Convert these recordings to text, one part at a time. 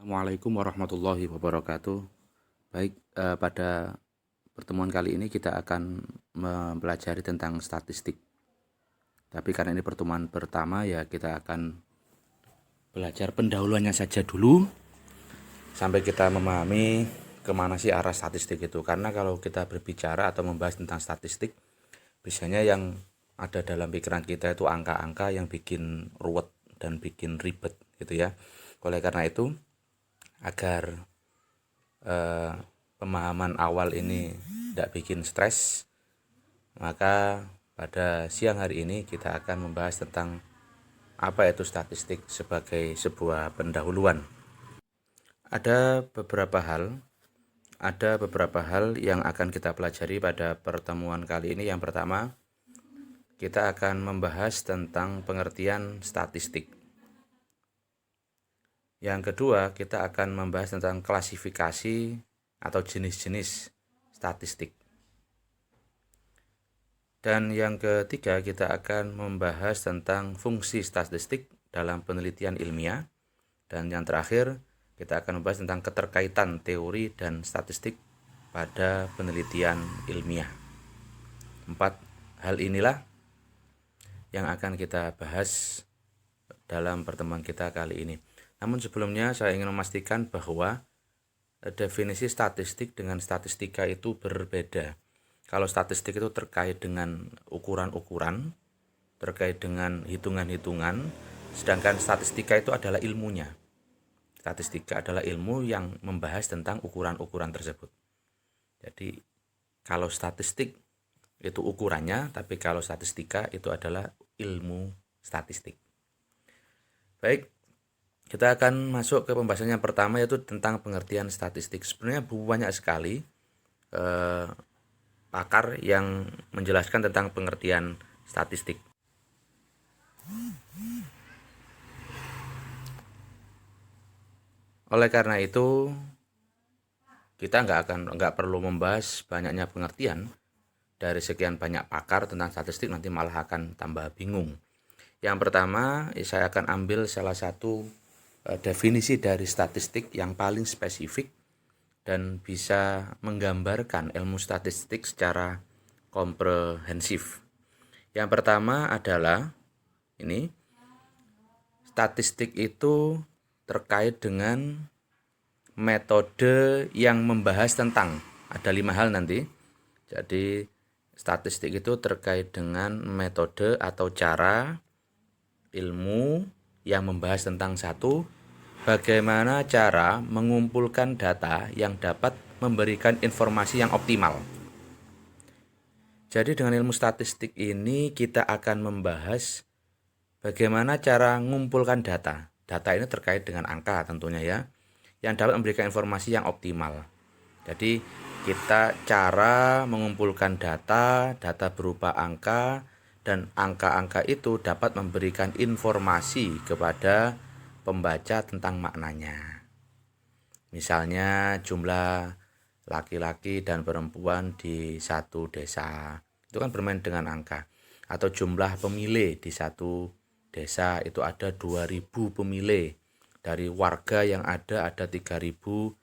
Assalamualaikum warahmatullahi wabarakatuh. Baik, pada pertemuan kali ini kita akan mempelajari tentang statistik. Tapi karena ini pertemuan pertama ya kita akan belajar pendahuluannya saja dulu sampai kita memahami kemana sih arah statistik itu. Karena kalau kita berbicara atau membahas tentang statistik, biasanya yang ada dalam pikiran kita itu angka-angka yang bikin ruwet dan bikin ribet gitu ya. Oleh karena itu, agar pemahaman awal ini tidak bikin stres, maka pada siang hari ini kita akan membahas tentang apa itu statistik sebagai sebuah pendahuluan. Ada beberapa hal yang akan kita pelajari pada pertemuan kali ini. Yang pertama, kita akan membahas tentang pengertian statistik. Yang kedua, kita akan membahas tentang klasifikasi atau jenis-jenis statistik. Dan yang ketiga, kita akan membahas tentang fungsi statistik dalam penelitian ilmiah. Dan yang terakhir, kita akan membahas tentang keterkaitan teori dan statistik pada penelitian ilmiah. 4 hal inilah yang akan kita bahas dalam pertemuan kita kali ini. Namun sebelumnya saya ingin memastikan bahwa definisi statistik dengan statistika itu berbeda. Kalau statistik itu terkait dengan ukuran-ukuran, terkait dengan hitungan-hitungan, sedangkan statistika itu adalah ilmunya. Statistika adalah ilmu yang membahas tentang ukuran-ukuran tersebut. Jadi kalau statistik itu ukurannya, tapi kalau statistika itu adalah ilmu statistik. Baik, kita akan masuk ke pembahasan yang pertama, yaitu tentang pengertian statistik. Sebenarnya banyak sekali pakar yang menjelaskan tentang pengertian statistik. Oleh karena itu, kita nggak perlu membahas banyaknya pengertian dari sekian banyak pakar tentang statistik, nanti malah akan tambah bingung. Yang pertama, saya akan ambil salah satu definisi dari statistik yang paling spesifik dan bisa menggambarkan ilmu statistik secara komprehensif. Yang pertama adalah ini, statistik itu terkait dengan metode yang membahas tentang, ada 5 hal nanti. Jadi statistik itu terkait dengan metode atau cara ilmu yang membahas tentang satu, bagaimana cara mengumpulkan data yang dapat memberikan informasi yang optimal. Jadi dengan ilmu statistik ini kita akan membahas bagaimana cara mengumpulkan data. Data ini terkait dengan angka tentunya ya, yang dapat memberikan informasi yang optimal. Jadi kita cara mengumpulkan data berupa angka, dan angka-angka itu dapat memberikan informasi kepada pembaca tentang maknanya. Misalnya jumlah laki-laki dan perempuan di satu desa, itu kan bermain dengan angka. Atau jumlah pemilih di satu desa itu ada 2000 pemilih. Dari warga yang ada 3000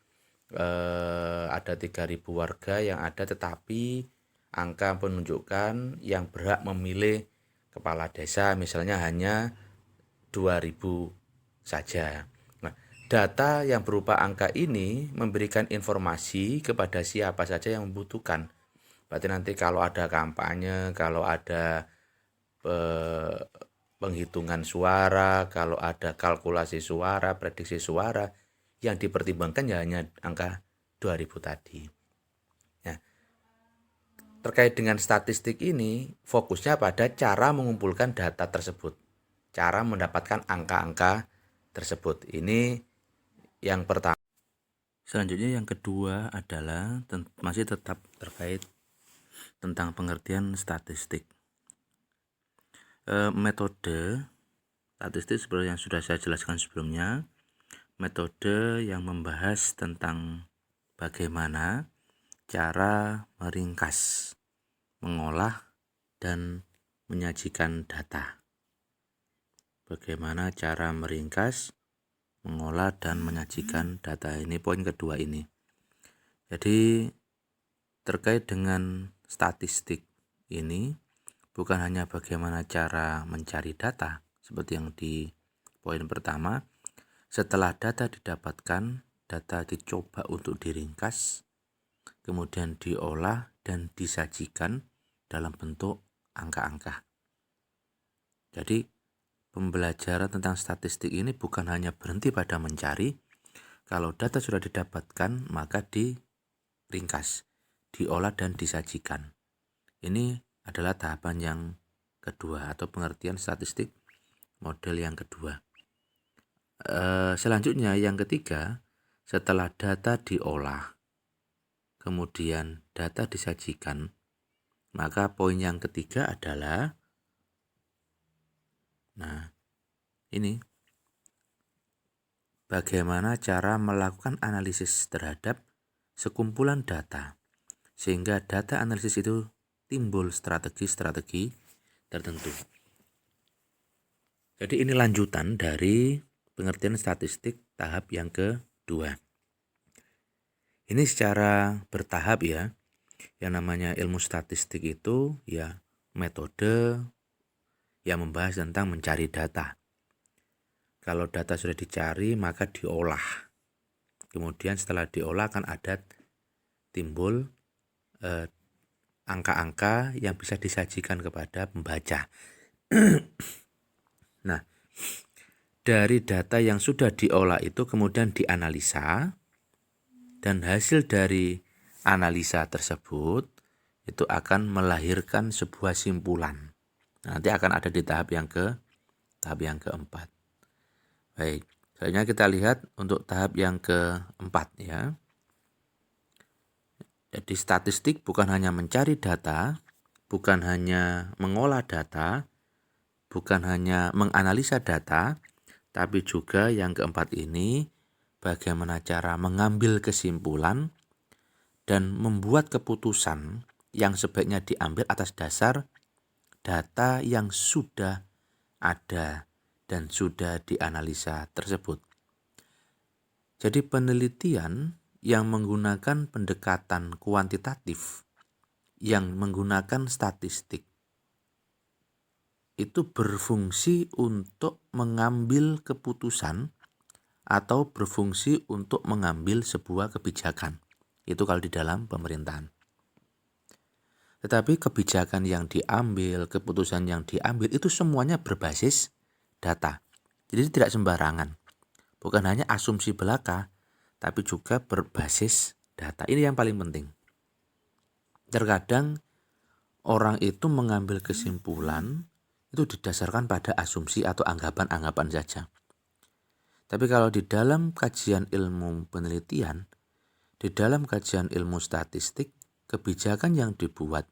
warga yang ada, tetapi angka menunjukkan yang berhak memilih kepala desa misalnya hanya 2000 saja. Nah, data yang berupa angka ini memberikan informasi kepada siapa saja yang membutuhkan. Berarti nanti kalau ada kampanye, kalau ada penghitungan suara, kalau ada kalkulasi suara, prediksi suara, yang dipertimbangkan ya hanya angka 2000 tadi. Nah, terkait dengan statistik ini, fokusnya pada cara mengumpulkan data tersebut, cara mendapatkan angka-angka tersebut. Ini yang pertama. Selanjutnya yang kedua adalah masih tetap terkait tentang pengertian statistik. Metode statistik seperti yang sudah saya jelaskan sebelumnya, metode yang membahas tentang bagaimana cara meringkas, mengolah, dan menyajikan data. Bagaimana cara meringkas, mengolah dan menyajikan data. Ini poin kedua ini. Jadi terkait dengan statistik ini bukan hanya bagaimana cara mencari data seperti yang di poin pertama. Setelah data didapatkan, data dicoba untuk diringkas, kemudian diolah dan disajikan dalam bentuk angka-angka. Jadi pembelajaran tentang statistik ini bukan hanya berhenti pada mencari. Kalau data sudah didapatkan, maka diringkas, diolah dan disajikan. Ini adalah tahapan yang kedua atau pengertian statistik model yang kedua. Selanjutnya yang ketiga, setelah data diolah, kemudian data disajikan, maka poin yang ketiga adalah ini bagaimana cara melakukan analisis terhadap sekumpulan data sehingga data analisis itu timbul strategi-strategi tertentu. Jadi ini lanjutan dari pengertian statistik tahap yang kedua. Ini secara bertahap ya. Yang namanya ilmu statistik itu ya metode yang membahas tentang mencari data. Kalau data sudah dicari maka diolah. Kemudian setelah diolah akan ada timbul angka-angka yang bisa disajikan kepada pembaca. Nah, dari data yang sudah diolah itu kemudian dianalisa, dan hasil dari analisa tersebut itu akan melahirkan sebuah simpulan. Nanti akan ada di tahap yang keempat. Baik, selanjutnya kita lihat untuk tahap yang keempat ya. Jadi statistik bukan hanya mencari data, bukan hanya mengolah data, bukan hanya menganalisa data, tapi juga yang keempat ini bagaimana cara mengambil kesimpulan dan membuat keputusan yang sebaiknya diambil atas dasar data yang sudah ada dan sudah dianalisa tersebut. Jadi penelitian yang menggunakan pendekatan kuantitatif, yang menggunakan statistik, itu berfungsi untuk mengambil keputusan atau berfungsi untuk mengambil sebuah kebijakan. Itu kalau di dalam pemerintahan. Tetapi kebijakan yang diambil, keputusan yang diambil itu semuanya berbasis data. Jadi tidak sembarangan. Bukan hanya asumsi belaka, tapi juga berbasis data. Ini yang paling penting. Terkadang orang itu mengambil kesimpulan itu didasarkan pada asumsi atau anggapan-anggapan saja. Tapi kalau di dalam kajian ilmu penelitian, di dalam kajian ilmu statistik, kebijakan yang dibuat,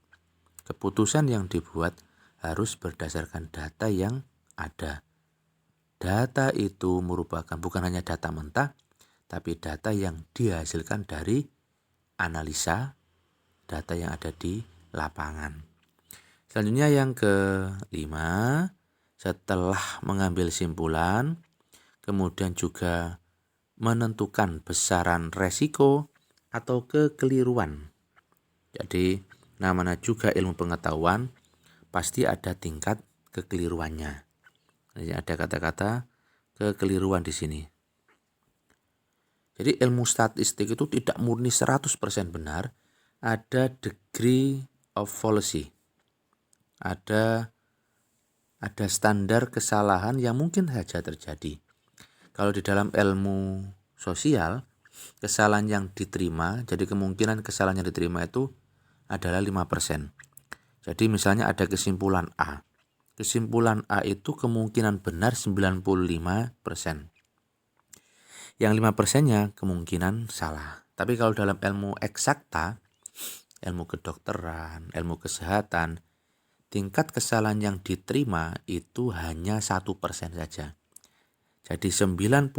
keputusan yang dibuat harus berdasarkan data yang ada. Data itu merupakan bukan hanya data mentah, tapi data yang dihasilkan dari analisa data yang ada di lapangan. Selanjutnya yang kelima, setelah mengambil simpulan, kemudian juga menentukan besaran resiko atau kekeliruan. Jadi namanya juga ilmu pengetahuan, pasti ada tingkat kekeliruannya. Jadi ada kata-kata kekeliruan di sini. Jadi ilmu statistik itu tidak murni 100% benar, ada degree of fallacy. Ada standar kesalahan yang mungkin saja terjadi. Kalau di dalam ilmu sosial, kesalahan yang diterima, jadi kemungkinan kesalahan yang diterima itu adalah 5%. Jadi misalnya ada kesimpulan A. Kesimpulan A itu kemungkinan benar 95%. Yang 5%-nya kemungkinan salah. Tapi kalau dalam ilmu eksakta, ilmu kedokteran, ilmu kesehatan, tingkat kesalahan yang diterima itu hanya 1% saja. Jadi 99%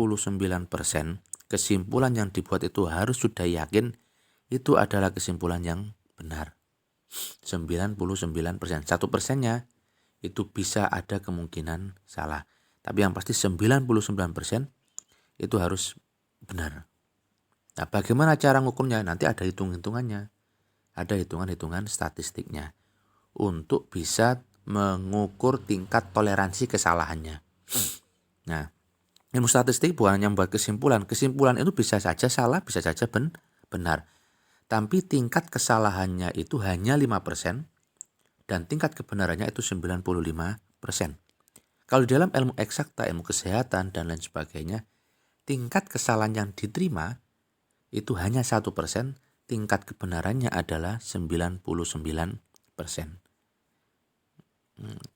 kesimpulan yang dibuat itu harus sudah yakin itu adalah kesimpulan yang benar. 99%. 1%-nya itu bisa ada kemungkinan salah. Tapi yang pasti 99% itu harus benar. Nah, bagaimana cara ngukurnya? Nanti ada hitung-hitungannya. Ada hitungan-hitungan statistiknya untuk bisa mengukur tingkat toleransi kesalahannya. Nah, ilmu statistik bukan hanya membuat kesimpulan. Kesimpulan itu bisa saja salah, bisa saja benar. Tapi tingkat kesalahannya itu hanya 5% dan tingkat kebenarannya itu 95%. Kalau di dalam ilmu eksakta, ilmu kesehatan, dan lain sebagainya, tingkat kesalahan yang diterima itu hanya 1%, tingkat kebenarannya adalah 99%.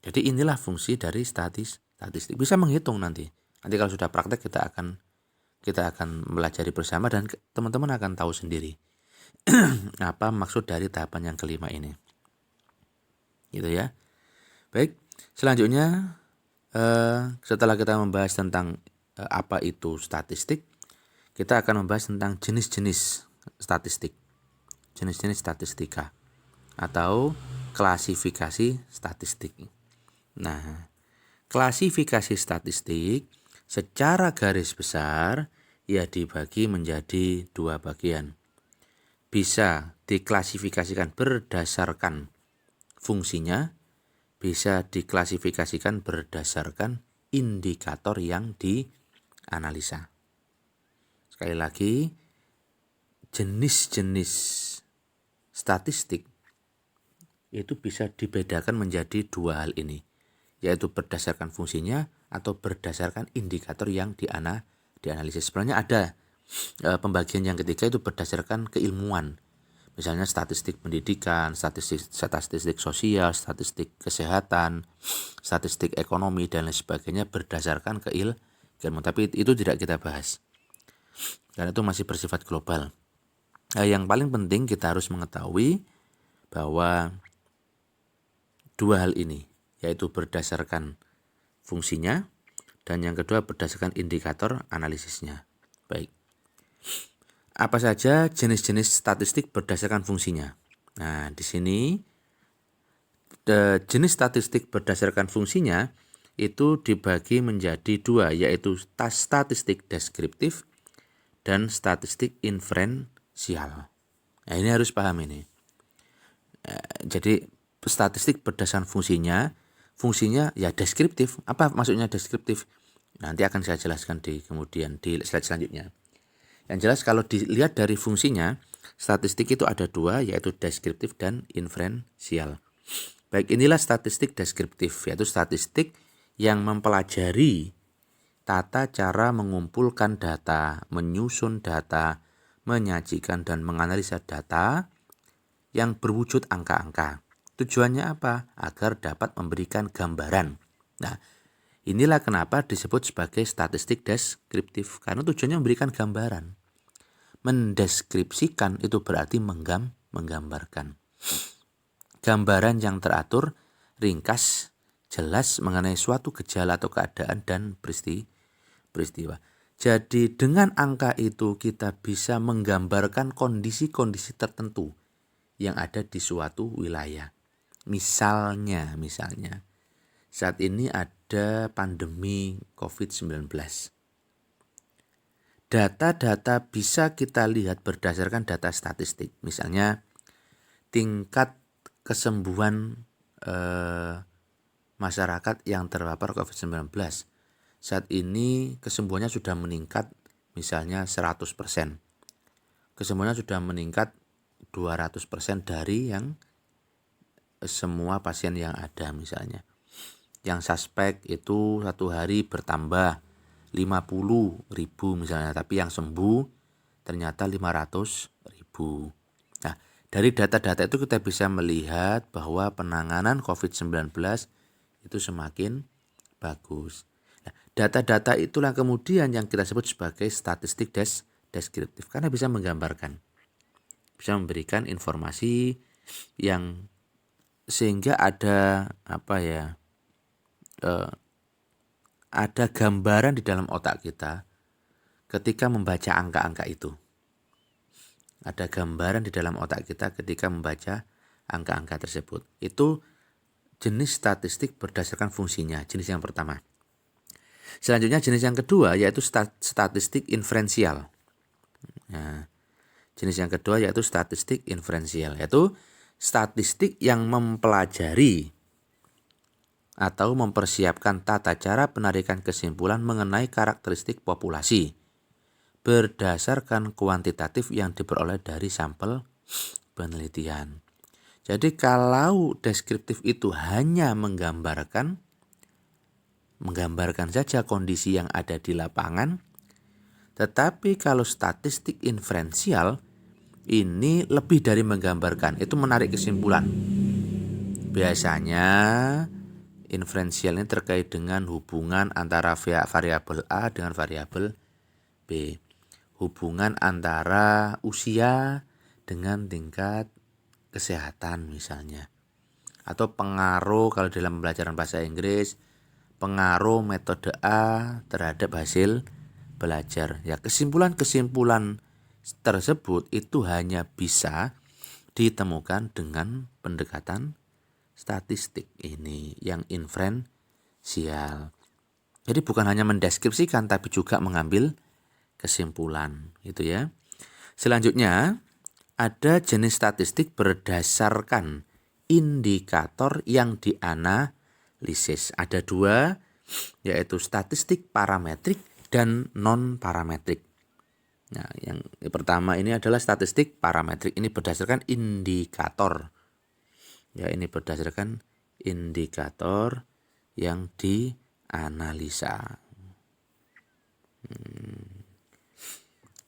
Jadi inilah fungsi dari statistik. Bisa menghitung nanti. Nanti kalau sudah praktek kita akan pelajari bersama dan teman-teman akan tahu sendiri apa maksud dari tahapan yang kelima ini. Gitu ya. Baik, selanjutnya setelah kita membahas tentang apa itu statistik, kita akan membahas tentang jenis-jenis statistik. Jenis-jenis statistika atau klasifikasi statistik. Nah, klasifikasi statistik secara garis besar ya dibagi menjadi dua bagian. Bisa diklasifikasikan berdasarkan fungsinya, bisa diklasifikasikan berdasarkan indikator yang dianalisa. Sekali lagi, jenis-jenis statistik itu bisa dibedakan menjadi dua hal ini, yaitu berdasarkan fungsinya atau berdasarkan indikator yang dianalisis. Sebenarnya ada pembagian yang ketiga itu berdasarkan keilmuan. Misalnya statistik pendidikan, statistik sosial, statistik kesehatan, statistik ekonomi, dan lain sebagainya berdasarkan keilmuan. Tapi itu tidak kita bahas, karena itu masih bersifat global. Yang paling penting kita harus mengetahui bahwa dua hal ini, yaitu berdasarkan fungsinya dan yang kedua berdasarkan indikator analisisnya. Baik. Apa saja jenis-jenis statistik berdasarkan fungsinya? Nah, di sini jenis statistik berdasarkan fungsinya itu dibagi menjadi dua, yaitu statistik deskriptif dan statistik inferensial. Nah, ini harus paham ini. Jadi statistik berdasarkan fungsinya ya deskriptif. Apa maksudnya deskriptif? Nanti akan saya jelaskan di slide selanjutnya. Yang jelas kalau dilihat dari fungsinya, statistik itu ada dua, yaitu deskriptif dan inferensial. Baik, inilah statistik deskriptif, yaitu statistik yang mempelajari tata cara mengumpulkan data, menyusun data, menyajikan dan menganalisa data yang berwujud angka-angka. Tujuannya apa? Agar dapat memberikan gambaran. Nah, inilah kenapa disebut sebagai statistik deskriptif, karena tujuannya memberikan gambaran. Mendeskripsikan itu berarti menggambarkan. Gambaran yang teratur, ringkas, jelas mengenai suatu gejala atau keadaan dan peristiwa. Jadi dengan angka itu kita bisa menggambarkan kondisi-kondisi tertentu yang ada di suatu wilayah. Misalnya saat ini ada pandemi COVID-19. Data-data bisa kita lihat berdasarkan data statistik. Misalnya tingkat kesembuhan masyarakat yang terpapar COVID-19. Saat ini kesembuhannya sudah meningkat misalnya 100%. Kesembuhannya sudah meningkat 200% dari yang semua pasien yang ada misalnya. Yang suspek itu satu hari bertambah 50.000 misalnya, tapi yang sembuh ternyata 500.000. Nah, dari data-data itu kita bisa melihat bahwa penanganan COVID-19 itu semakin bagus. Nah, data-data itulah kemudian yang kita sebut sebagai statistik deskriptif, karena bisa menggambarkan, bisa memberikan informasi yang sehingga ada ada gambaran di dalam otak kita ketika membaca angka-angka itu. Ada gambaran di dalam otak kita ketika membaca angka-angka tersebut. Itu jenis statistik berdasarkan fungsinya, jenis yang pertama. Selanjutnya jenis yang kedua yaitu statistik inferensial. Nah, jenis yang kedua yaitu statistik inferensial, yaitu statistik yang mempelajari atau mempersiapkan tata cara penarikan kesimpulan mengenai karakteristik populasi berdasarkan kuantitatif yang diperoleh dari sampel penelitian. Jadi kalau deskriptif itu hanya menggambarkan saja kondisi yang ada di lapangan, tetapi kalau statistik inferensial ini lebih dari menggambarkan, itu menarik kesimpulan. Biasanya inferensial ini terkait dengan hubungan antara variabel A dengan variabel B. Hubungan antara usia dengan tingkat kesehatan misalnya. Atau pengaruh kalau dalam pembelajaran bahasa Inggris, pengaruh metode A terhadap hasil belajar. Ya, kesimpulan-kesimpulan tersebut itu hanya bisa ditemukan dengan pendekatan statistik ini yang inferensial. Jadi bukan hanya mendeskripsikan tapi juga mengambil kesimpulan, gitu ya. Selanjutnya ada jenis statistik berdasarkan indikator yang dianalisis. Ada dua, yaitu statistik parametrik dan non-parametrik. Nah, yang pertama ini adalah statistik parametrik. Ini berdasarkan indikator. Ya, ini berdasarkan indikator yang dianalisa.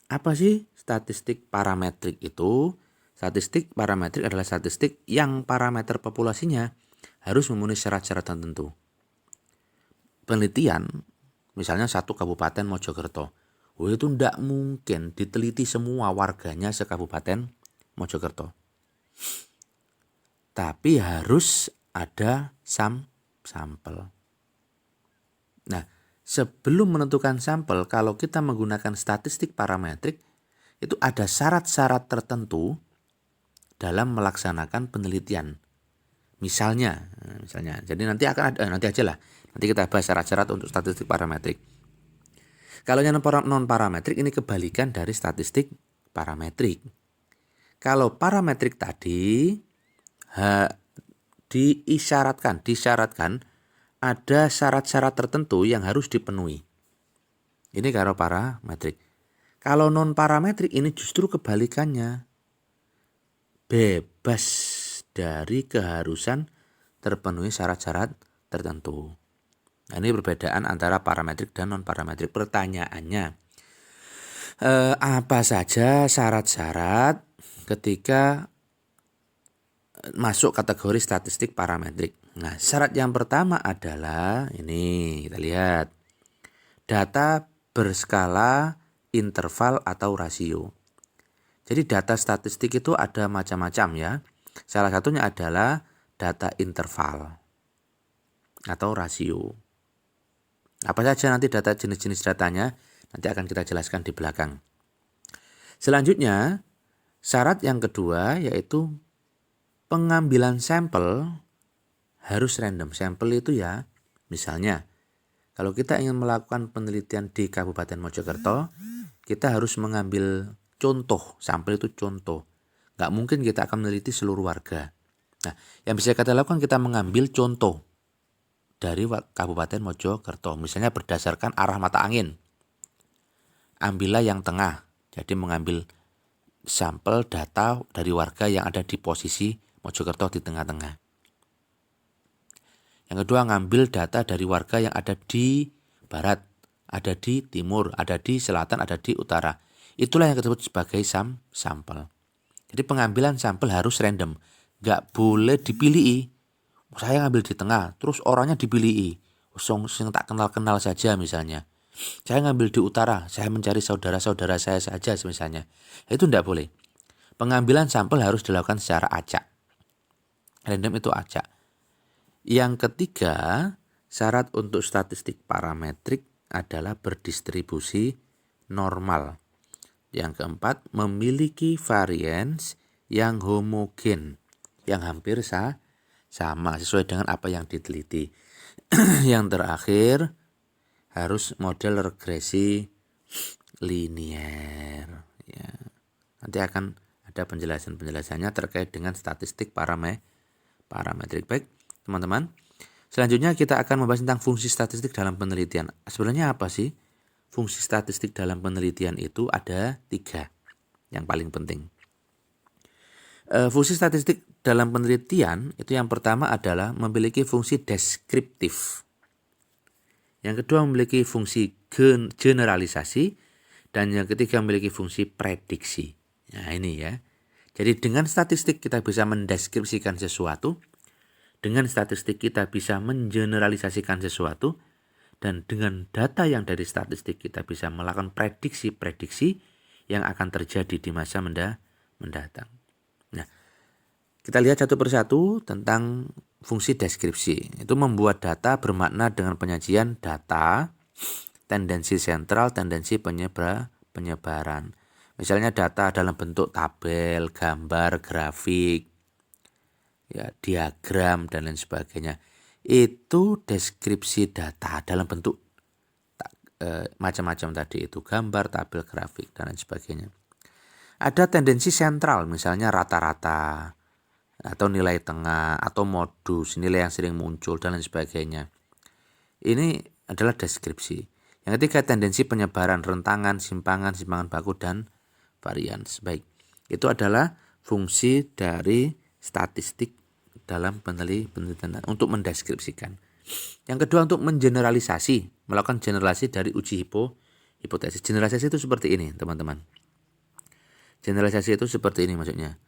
Apa sih statistik parametrik itu? Statistik parametrik adalah statistik yang parameter populasinya harus memenuhi syarat-syarat tertentu. Penelitian, misalnya satu kabupaten Mojokerto, itu tidak mungkin diteliti semua warganya sekabupaten Mojokerto. Tapi harus ada sampel. Nah, sebelum menentukan sampel, kalau kita menggunakan statistik parametrik, itu ada syarat-syarat tertentu dalam melaksanakan penelitian. Misalnya, jadi nanti akan ada, nanti aja lah. Nanti kita bahas syarat-syarat untuk statistik parametrik. Kalau yang non parametrik ini kebalikan dari statistik parametrik. Kalau parametrik tadi disyaratkan ada syarat-syarat tertentu yang harus dipenuhi. Ini kalau parametrik. Kalau non parametrik ini justru kebalikannya. Bebas dari keharusan terpenuhi syarat-syarat tertentu. Nah, ini perbedaan antara parametrik dan non parametrik. Pertanyaannya, apa saja syarat-syarat ketika masuk kategori statistik parametrik? Nah, syarat yang pertama adalah ini, kita lihat. Data berskala interval atau rasio. Jadi data statistik itu ada macam-macam ya. Salah satunya adalah data interval atau rasio. Apa saja nanti data jenis-jenis datanya nanti akan kita jelaskan di belakang. Selanjutnya, syarat yang kedua yaitu pengambilan sampel harus random. Sampel itu ya, misalnya kalau kita ingin melakukan penelitian di Kabupaten Mojokerto, kita harus mengambil contoh. Sampel itu contoh. Nggak mungkin kita akan meneliti seluruh warga. Nah, yang bisa kita lakukan kita mengambil contoh dari Kabupaten Mojokerto. Misalnya berdasarkan arah mata angin. Ambillah yang tengah. Jadi mengambil sampel data dari warga yang ada di posisi Mojokerto di tengah-tengah. Yang kedua, ngambil data dari warga yang ada di barat, ada di timur, ada di selatan, ada di utara. Itulah yang disebut sebagai sampel. Jadi pengambilan sampel harus random. Nggak boleh dipilih. Saya ngambil di tengah, terus orangnya dipilih. Yang tak kenal-kenal saja misalnya. Saya ngambil di utara, saya mencari saudara-saudara saya saja misalnya. Itu tidak boleh. Pengambilan sampel harus dilakukan secara acak. Random itu acak. Yang ketiga, syarat untuk statistik parametrik adalah berdistribusi normal. Yang keempat, memiliki varians yang homogen, yang hampir sama sesuai dengan apa yang diteliti. Yang terakhir, harus model regresi linier ya. Nanti akan ada penjelasannya terkait dengan statistik parametrik. Baik, teman-teman. Selanjutnya kita akan membahas tentang fungsi statistik dalam penelitian. Sebenarnya apa sih? Fungsi statistik dalam penelitian itu ada 3 yang paling penting. Fungsi statistik dalam penelitian itu yang pertama adalah memiliki fungsi deskriptif. Yang kedua memiliki fungsi generalisasi. Dan yang ketiga memiliki fungsi prediksi. Nah ini ya. Jadi dengan statistik kita bisa mendeskripsikan sesuatu. Dengan statistik kita bisa mengeneralisasikan sesuatu. Dan dengan data yang dari statistik kita bisa melakukan prediksi-prediksi yang akan terjadi di masa mendatang. Nah, kita lihat satu persatu tentang fungsi deskripsi. Itu membuat data bermakna dengan penyajian data, tendensi sentral, tendensi penyebaran. Misalnya data dalam bentuk tabel, gambar, grafik, ya, diagram, dan lain sebagainya. Itu deskripsi data dalam bentuk macam-macam tadi itu, gambar, tabel, grafik, dan lain sebagainya. Ada tendensi sentral, misalnya rata-rata, atau nilai tengah, atau modus, nilai yang sering muncul, dan lain sebagainya. Ini adalah deskripsi. Yang ketiga tendensi penyebaran, rentangan, simpangan baku, dan varians. Baik, itu adalah fungsi dari statistik dalam penelitian untuk mendeskripsikan. Yang kedua untuk mengeneralisasi, melakukan generalisasi dari uji hipotesis. Generalisasi itu seperti ini teman-teman. Generalisasi itu seperti ini maksudnya.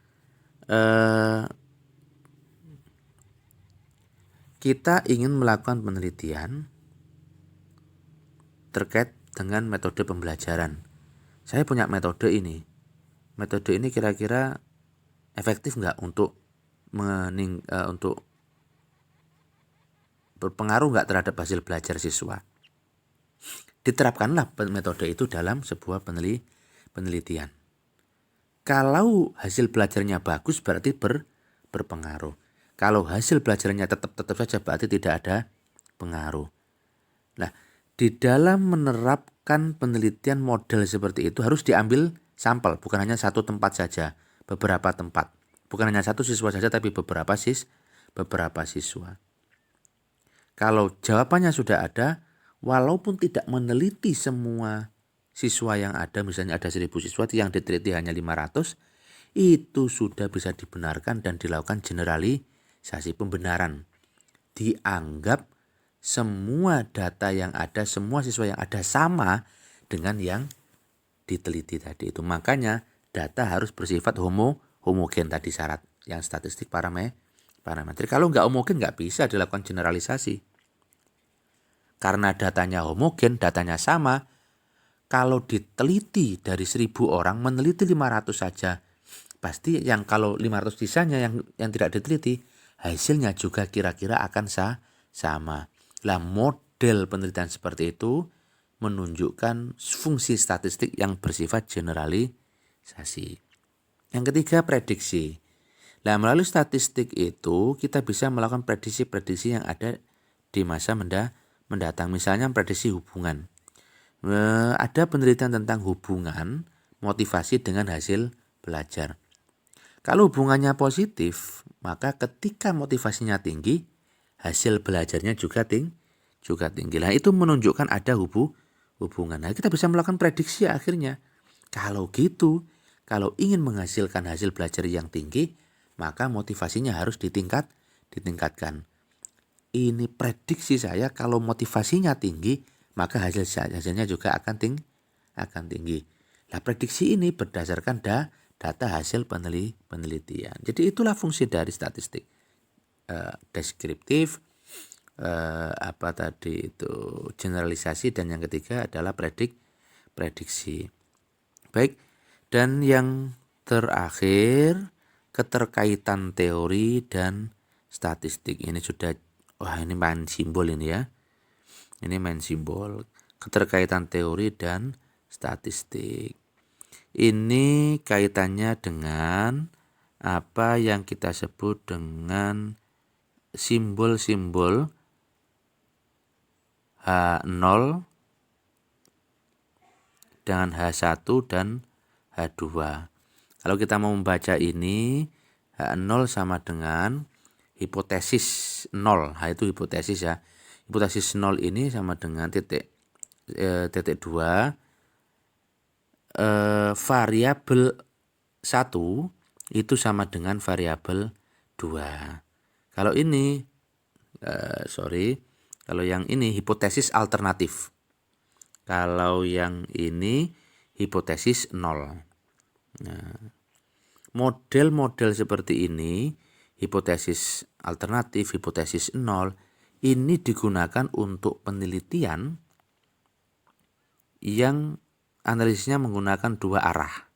Kita ingin melakukan penelitian terkait dengan metode pembelajaran. Saya punya metode ini. Metode ini kira-kira efektif nggak untuk berpengaruh nggak terhadap hasil belajar siswa? Diterapkanlah metode itu dalam sebuah penelitian. Kalau hasil belajarnya bagus berarti berpengaruh. Kalau hasil belajarnya tetap saja berarti tidak ada pengaruh. Nah, di dalam menerapkan penelitian model seperti itu harus diambil sampel, bukan hanya satu tempat saja, beberapa tempat. Bukan hanya satu siswa saja tapi beberapa siswa. Kalau jawabannya sudah ada, walaupun tidak meneliti semua siswa yang ada, misalnya ada 1000 siswa yang diteliti hanya 500, itu sudah bisa dibenarkan dan dilakukan generalisasi pembenaran. Dianggap semua data yang ada, semua siswa yang ada sama dengan yang diteliti tadi itu. Makanya data harus bersifat homogen tadi syarat yang statistik parametrik. Kalau nggak homogen nggak bisa dilakukan generalisasi. Karena datanya homogen, datanya sama. Kalau diteliti dari 1000 orang, meneliti 500 saja. Pasti yang kalau 500 sisanya yang tidak diteliti, hasilnya juga kira-kira akan sama. Lah model penelitian seperti itu menunjukkan fungsi statistik yang bersifat generalisasi. Yang ketiga prediksi. Nah melalui statistik itu kita bisa melakukan prediksi-prediksi yang ada di masa mendatang. Misalnya prediksi hubungan. Ada penelitian tentang hubungan motivasi dengan hasil belajar. Kalau hubungannya positif, maka ketika motivasinya tinggi, hasil belajarnya juga tinggi. Nah, itu menunjukkan ada hubungan. Nah, kita bisa melakukan prediksi akhirnya. Kalau gitu, kalau ingin menghasilkan hasil belajar yang tinggi, maka motivasinya harus ditingkatkan. Ini prediksi saya, kalau motivasinya tinggi, maka hasilnya juga akan tinggi. Nah, prediksi ini berdasarkan data hasil penelitian. Jadi itulah fungsi dari statistik. Deskriptif, generalisasi, dan yang ketiga adalah prediksi. Baik, dan yang terakhir keterkaitan teori dan statistik. Ini sudah, ini main simbol ini ya. Ini main simbol keterkaitan teori dan statistik. Ini kaitannya dengan apa yang kita sebut dengan simbol-simbol H0, dengan H1 dan H2. Kalau kita mau membaca ini, H0 sama dengan hipotesis 0. H itu hipotesis ya. Hipotesis 0 ini sama dengan titik 2. Variabel 1 itu sama dengan variabel 2. Kalau ini, kalau yang ini hipotesis alternatif. Kalau yang ini hipotesis 0. Nah, model-model seperti ini, hipotesis alternatif, hipotesis 0, ini digunakan untuk penelitian yang analisisnya menggunakan dua arah.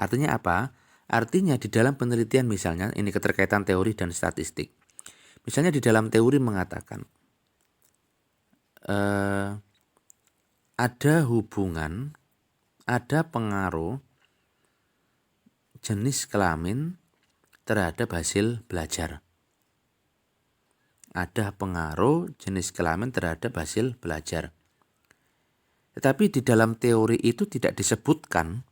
Artinya apa? Artinya di dalam penelitian misalnya, ini keterkaitan teori dan statistik. Misalnya di dalam teori mengatakan ada hubungan, ada pengaruh jenis kelamin terhadap hasil belajar. Ada pengaruh jenis kelamin terhadap hasil belajar. Tetapi di dalam teori itu tidak disebutkan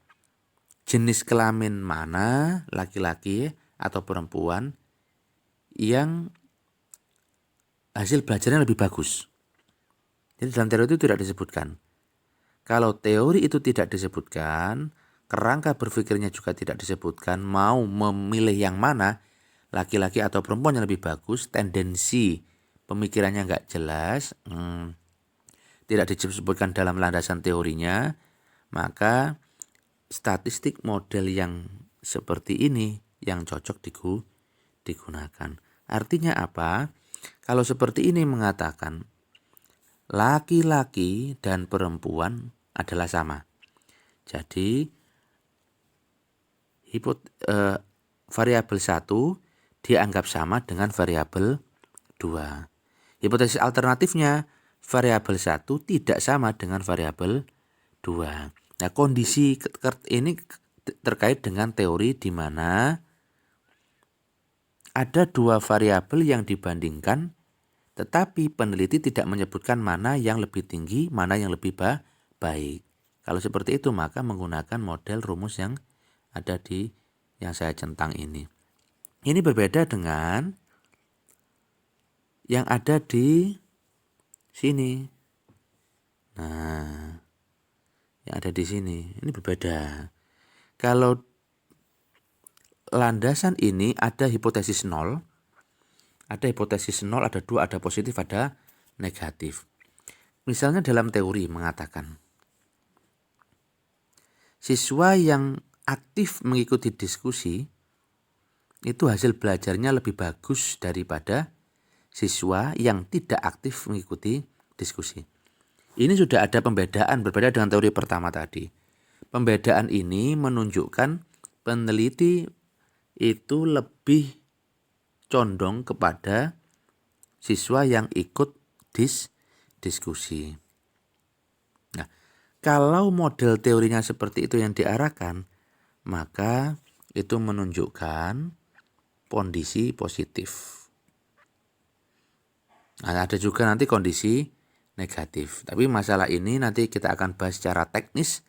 jenis kelamin mana, laki-laki atau perempuan, yang hasil belajarnya lebih bagus. Jadi dalam teori itu tidak disebutkan. Kalau teori itu tidak disebutkan, kerangka berpikirnya juga tidak disebutkan, mau memilih yang mana, laki-laki atau perempuan yang lebih bagus, tendensi pemikirannya nggak jelas, tidak disebutkan dalam landasan teorinya, maka statistik model yang seperti ini yang cocok digunakan. Artinya apa? Kalau seperti ini mengatakan laki-laki dan perempuan adalah sama. Jadi variabel 1 dianggap sama dengan variabel 2. Hipotesis alternatifnya variabel 1 tidak sama dengan variabel 2. Nah, kondisi ini terkait dengan teori di mana ada dua variabel yang dibandingkan, tetapi peneliti tidak menyebutkan mana yang lebih tinggi, mana yang lebih baik. Kalau seperti itu maka menggunakan model rumus yang ada di yang saya centang ini. Ini berbeda dengan yang ada di sini. Nah, yang ada di sini, ini berbeda. Kalau landasan ini ada hipotesis 0, ada hipotesis 0, ada 2, ada positif, ada negatif. Misalnya dalam teori mengatakan siswa yang aktif mengikuti diskusi itu hasil belajarnya lebih bagus daripada siswa yang tidak aktif mengikuti diskusi. Ini sudah ada pembedaan berbeda dengan teori pertama tadi. Pembedaan ini menunjukkan peneliti itu lebih condong kepada siswa yang ikut diskusi. Nah, kalau model teorinya seperti itu yang diarahkan, maka itu menunjukkan kondisi positif. Nah, ada juga nanti kondisi negatif. Tapi masalah ini nanti kita akan bahas secara teknis,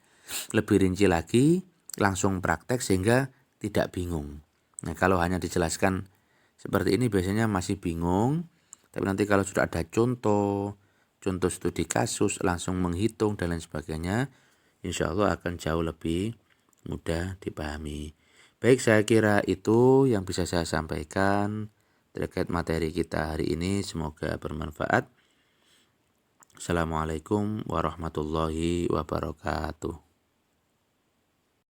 lebih rinci lagi, langsung praktek sehingga tidak bingung. Nah, kalau hanya dijelaskan seperti ini biasanya masih bingung. Tapi nanti kalau sudah ada contoh studi kasus, langsung menghitung dan lain sebagainya, insya Allah akan jauh lebih mudah dipahami. Baik, saya kira itu yang bisa saya sampaikan terkait materi kita hari ini. Semoga bermanfaat. Assalamualaikum warahmatullahi wabarakatuh.